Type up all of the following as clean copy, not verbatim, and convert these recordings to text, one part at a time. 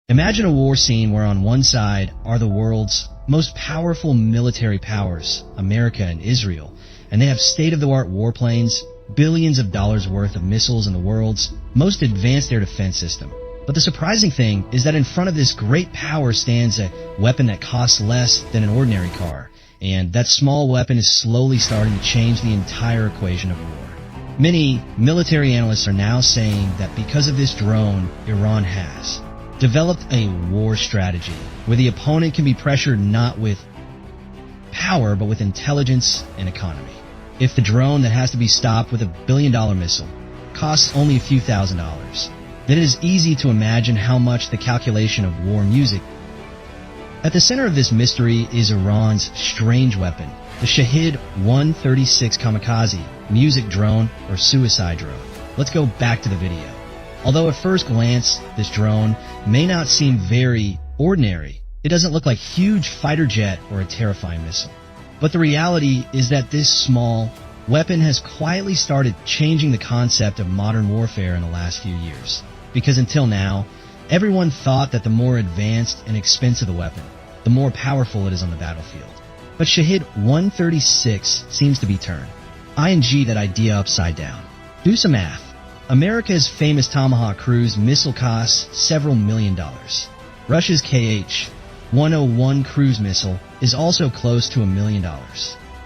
Imagine a war scene where on one side are the world's most powerful military powers, America and Israel, and they have state-of-the-art warplanes, billions of dollars worth of missiles, and the world's most advanced air defense system. But the surprising thing is that in front of this great power stands a weapon that costs less than an ordinary car, and that small weapon is slowly starting to change the entire equation of war. Many military analysts are now saying that because of this drone, Iran has developed a war strategy where the opponent can be pressured not with power but with intelligence and economy. If the drone that has to be stopped with $1 billion missile costs only a few $1,000s, then it is easy to imagine how much the calculation of war music. At the center of this mystery is Iran's strange weapon, the Shahed 136 kamikaze music drone or suicide drone. Let's go back to the video. Although at first glance, this drone may not seem very ordinary, it doesn't look like a huge fighter jet or a terrifying missile. But the reality is that this small weapon has quietly started changing the concept of modern warfare in the last few years. Because until now, everyone thought that the more advanced and expensive the weapon, the more powerful it is on the battlefield. But Shahed 136 seems to be turned. ING that idea upside down. Do some math. America's famous Tomahawk cruise missile costs several $million. Russia's KH-101 cruise missile is also close to $1 million.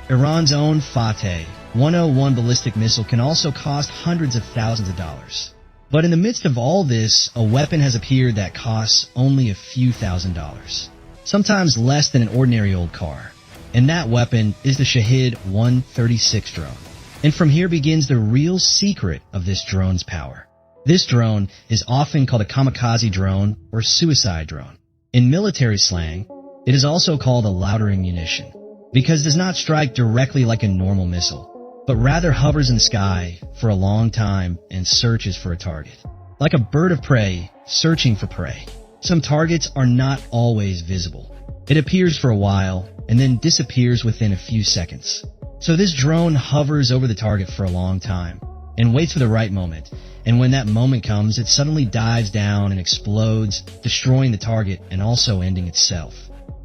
Iran's own Fateh 101 ballistic missile can also cost hundreds of thousands of dollars. But in the midst of all this, a weapon has appeared that costs only a few $1,000s, sometimes less than an ordinary old car. And that weapon is the Shahed 136 drone. And from here begins the real secret of this drone's power. This drone is often called a kamikaze drone or suicide drone. In military slang, it is also called a loitering munition because it does not strike directly like a normal missile, but rather hovers in the sky for a long time and searches for a target. Like a bird of prey searching for prey. Some targets are not always visible. It appears for a while and then disappears within a few seconds. So this drone hovers over the target for a long time and waits for the right moment. And when that moment comes, it suddenly dives down and explodes, destroying the target and also ending itself.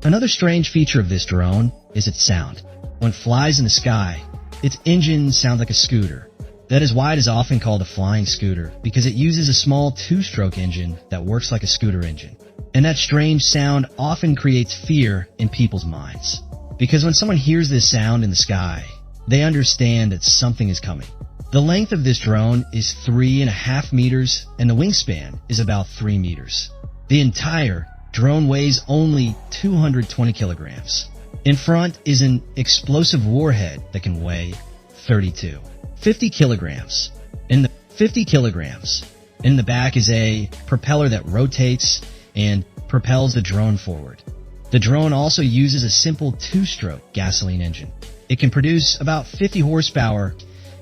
Another strange feature of this drone is its sound. When it flies in the sky, its engine sounds like a scooter. That is why it is often called a flying scooter, because it uses a small two-stroke engine that works like a scooter engine. And that strange sound often creates fear in people's minds. Because when someone hears this sound in the sky, they understand that something is coming. The length of this drone is 3.5 meters and the wingspan is about 3 meters. The entire drone weighs only 220 kilograms. In front is an explosive warhead that can weigh 50 kilograms. In the back is a propeller that rotates and propels the drone forward. The drone also uses a simple two-stroke gasoline engine. It can produce about 50 horsepower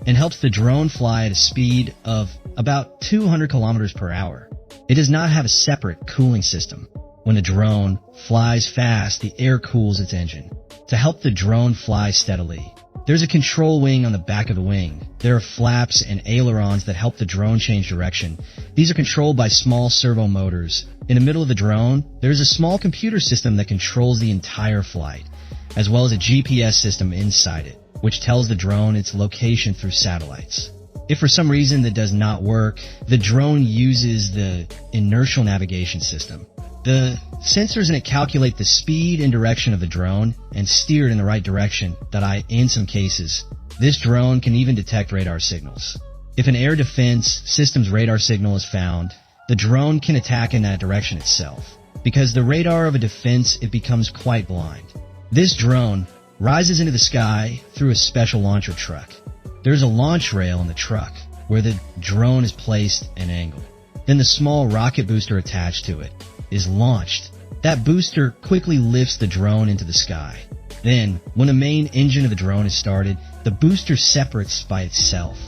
and helps the drone fly at a speed of about 200 kilometers per hour. It does not have a separate cooling system. When a drone flies fast, the air cools its engine to help the drone fly steadily. There's a control wing on the back of the wing. There are flaps and ailerons that help the drone change direction. These are controlled by small servo motors. In the middle of the drone, there's a small computer system that controls the entire flight, as well as a GPS system inside it, which tells the drone its location through satellites. If for some reason that does not work, the drone uses the inertial navigation system. The sensors in it calculate the speed and direction of the drone and steer it in the right direction in some cases, this drone can even detect radar signals. If an air defense system's radar signal is found, the drone can attack in that direction itself. Because the radar of a defense, it becomes quite blind. This drone rises into the sky through a special launcher truck. There's a launch rail in the truck where the drone is placed and angled. Then the small rocket booster attached to it is launched. That booster quickly lifts the drone into the sky. Then, when the main engine of the drone is started, the booster separates by itself.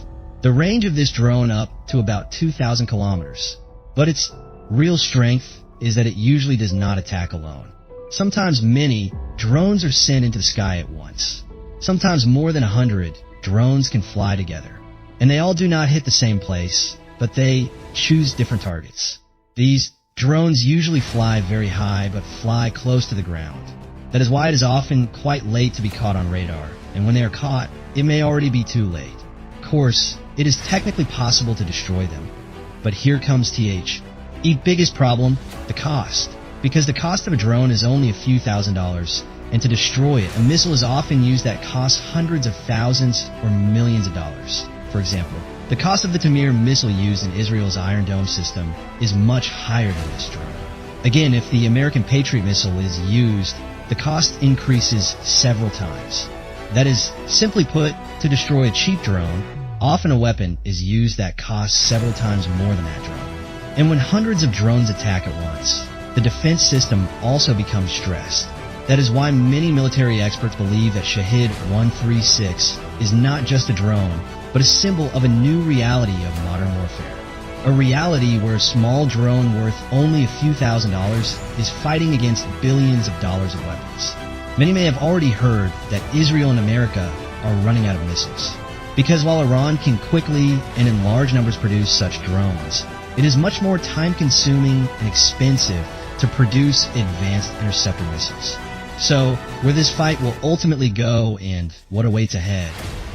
The range of this drone up to about 2,000 kilometers. But its real strength is that it usually does not attack alone. Sometimes many drones are sent into the sky at once. Sometimes more than 100 drones can fly together. And they all do not hit the same place, but they choose different targets. These Drones usually fly very high but fly close to the ground. That is why it is often quite late to be caught on radar, and when they are caught, it may already be too late. Of course, it is technically possible to destroy them. But here comes the biggest problem, the cost. Because the cost of a drone is only a few $1,000s, and to destroy it, a missile is often used that costs hundreds of thousands or millions of dollars. For example, the cost of the Tamir missile used in Israel's Iron Dome system is much higher than this drone. Again, if the American Patriot missile is used, the cost increases several times. That is, simply put, to destroy a cheap drone, often a weapon is used that costs several times more than that drone. And when hundreds of drones attack at once, the defense system also becomes stressed. That is why many military experts believe that Shahed 136 is not just a drone, but a symbol of a new reality of modern warfare. A reality where a small drone worth only a few $1,000s is fighting against billions of dollars of weapons. Many may have already heard that Israel and America are running out of missiles. Because while Iran can quickly and in large numbers produce such drones, it is much more time-consuming and expensive to produce advanced interceptor missiles. So, where this fight will ultimately go and what awaits ahead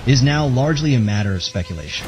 is now largely a matter of speculation.